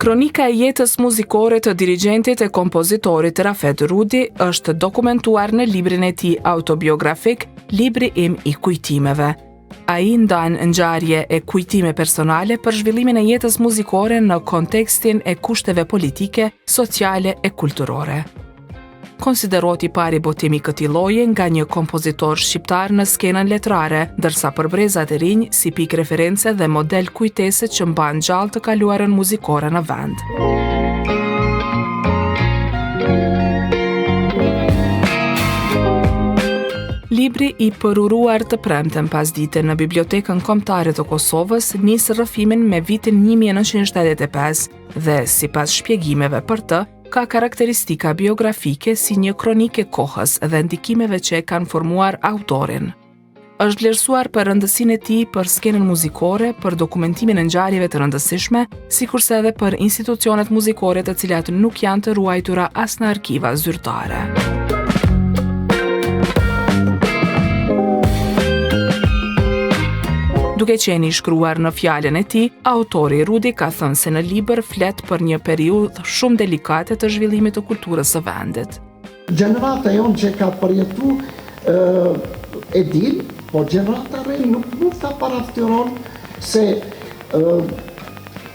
Kronika e jetës muzikore të dirigjentit e kompozitorit Rafet Rudi është dokumentuar në librin e tij autobiografik Libri im i kujtimeve. Ai ndan ngjarje e kujtime personale për zhvillimin e jetës muzikore në kontekstin e kushteve politike, sociale e kulturore. Konsiderohet i pari botimi këtij lloji nga një kompozitor shqiptar në skenën letrare, ndërsa për brezat e rinj si pikë reference dhe model kujtese që mban gjallë të kaluarën muzikore në vend. Libri i përuruar të premten pasdite në Bibliotekën Kombëtare të Kosovës nis rrëfimin me vitin 1975 dhe sipas shpjegimeve për të, ka karakteristika biografike si një kronikë e kohës dhe ndikimeve që e kanë formuar autorin. Është vlerësuar për rëndësinë e tij për skenën muzikore, për dokumentimin e ngjarjeve të rëndësishme, sikurse edhe për institucionet muzikore të cilat nuk janë të ruajtura as në arkiva zyrtare. Duke qenë i shkruar në fjalën e tij, autori Rudi ka thënë se në libër flet për një periudhë shumë delikate të zhvillimit të kulturës së vendit. Gjenerata jonë që ka përjetu e din, po gjenerata re nuk mund ta paraftyron se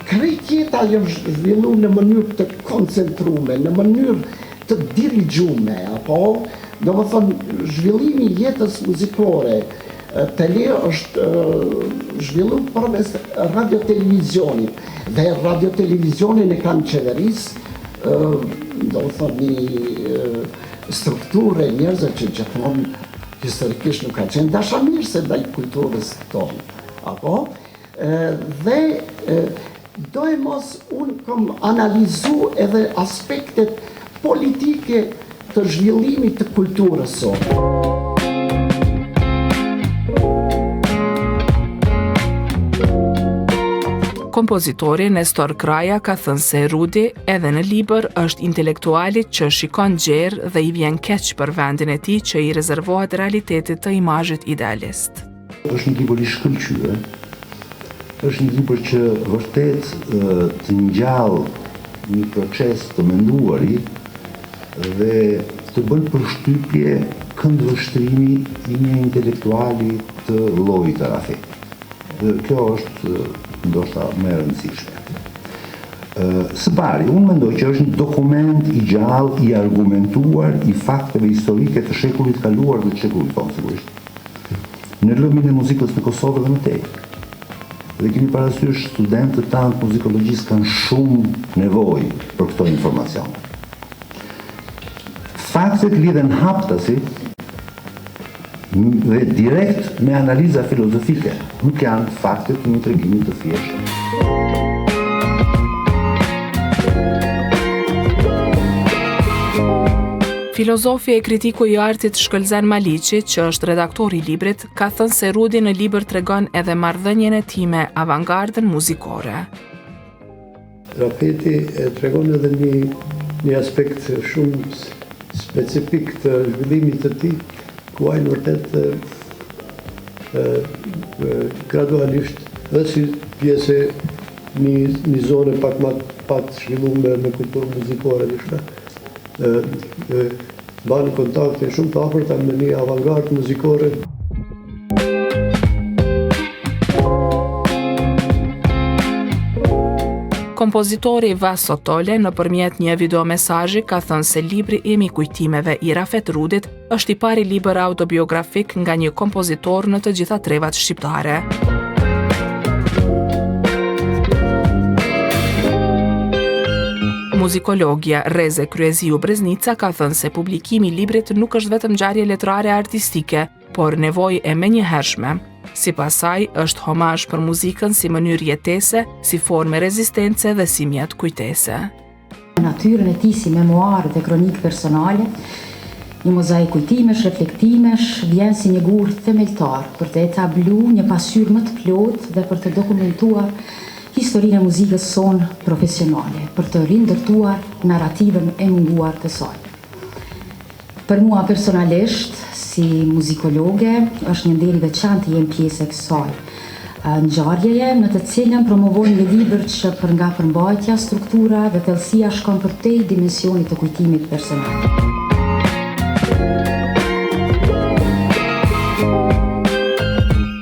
krejt jeta është zhvilluar në mënyrë të koncentruar, në mënyrë të dirigjuar, apo domethënë zhvillimi i jetës muzikore tele është zhvilluar përmes radio-televizionit dhe radio-televizionin e kanë qeverisë do të thonë një strukturë njerëzve që gjithmonë historikisht nuk ka qenë dashamirëse ndaj kulturës tonë. Apo dhe dojmos unë kam analizu edhe aspektet politike të zhvillimit të kulturës sonë. Kompozitori Nestor Kraja ka thënë se Rudi edhe në libër është intelektuali që shikon gjerë dhe i vjen keq për vendin e tij që i rezervohet realitetit të imazhit idealist. Është një libër i shkëlqyer. Është një libër që vërtet të ngjall një proces të menduari dhe të bën përshtypje këndvështrimi i një intelektuali të llojit të Rafetit. Dhe kjo është ndoshta më e rëndësishme. Së pari, unë mendoj që është një dokument i gjallë, i argumentuar, i fakteve historike të shekullit kaluar dhe të shekullit tonë, sigurisht. Në lëmin e muzikës në Kosovë dhe më tej. Dhe kemi parasysh studentët tanë të muzikologjisë kanë shumë nevojë për këto informacione. Faktet lidhen haptasi dhe direkt me analiza filozofike, nuk janë faktet në tregimin të thjeshtë. Filozofi e kritiku i artit Shkëlzen Maliqi, që është redaktori i librit, ka thënë se Rudi në libër tregon edhe marrëdhënien e tij me avangardën muzikore. Rafeti tregon edhe një aspekt shumë specifik të zhvillimit të tij, ku ai vërtet gradualisht dhe si pjesë një zone pak zhvilluar me kulturë muzikore diçka. Banë kontakte shumë të afërta me një avangardë muzikore. Kompozitori Vaso Tole nëpërmjet një videomesazhi ka thënë se libri im i kujtimeve i Rafet Rudit është i pari libër autobiografik nga një kompozitor në të gjitha trevat shqiptare. Muzikologja Reze Kryeziu Breznica ka thënë se publikimi i librit nuk është vetëm ngjarje letrare artistike, por nevojë e menjëhershme. Sipas saj, është homazh për muzikën si mënyrë jetese, si formë rezistence dhe si mjet kujtese. Natyrën e tij si memoar dhe kronikë personale, një mozaik kujtimesh, reflektimesh, vjen si një gur themeltar për të etablu një pasqyrë më të plotë dhe për të dokumentuar historinë e muzikës sonë profesionale, për të rindërtuar narrativën e munguar të saj. Për mua personalisht, si muzikologe, është një nder i veçantë të jem pjesë e kësaj. ngjarjeje në të cilën promovojnë një libër që për nga përmbajtja, struktura dhe thellësia shkon përtej dimensionit të kujtimit personal.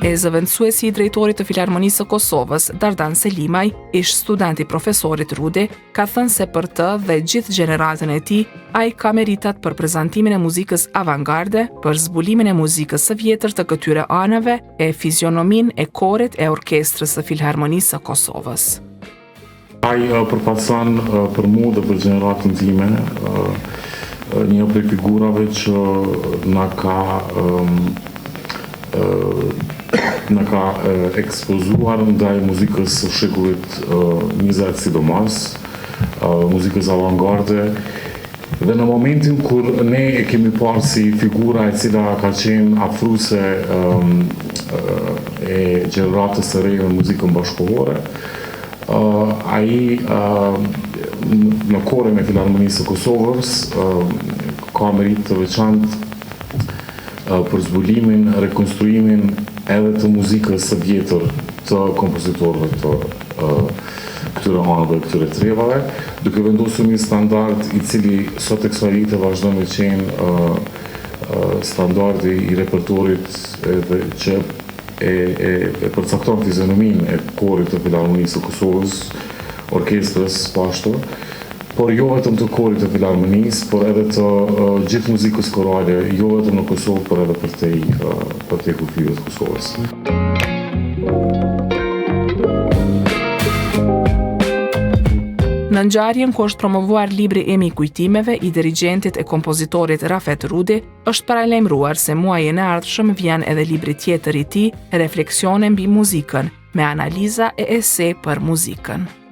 E zëvendësuesi i drejtorit të Filharmonisë së Kosovës, Dardan Selimaj, ish studenti profesorit Rudi, ka thënë se për të dhe gjithë gjeneratën e tij, ai ka meritat për prezantimin e muzikës avangarde, për zbulimin e muzikës së vjetër të këtyre anëve, e fizionomin e korit e orkestrës së Filharmonisë së Kosovës. Ai përfaqëson për mua dhe për gjeneratën time një prej figurave që na ka ekspozuar ndaj muzikës së shekullit 20 sidomos, muzikës avangarde, dhe në momentin kur ne e kemi parë si figura e cila ka qenë afruese e gjeneratës së re në muzikën bashkëkohore, ai në korin e Filharmonisë së Kosovës ka merit të veçantë për zbulimin, rekonstruimin edhe të muzikës së vjetër të kompozitorëve të këtyre anëve, këtyre trevave, duke vendosur një standard i cili sot e kësaj dite vazhdon të qenë standardi i repertorit edhe që e përcakton fizionominë e korit të Filharmonisë së Kosovës, orkestrës pashtu, por jo vetëm të korit të Filharmonisë, por edhe të gjithë muzikës korale, jo vetëm në Kosovë, por edhe për te kufive të Kosovës. Në ngjarjen ku është promovuar libri Emi i kujtimeve i dirigjentit e kompozitorit Rafet Rudi, është paralajmëruar se muajin e ardhshëm vjen edhe libri tjetër i tij, Refleksione mbi muzikën, me analiza e ese për muzikën.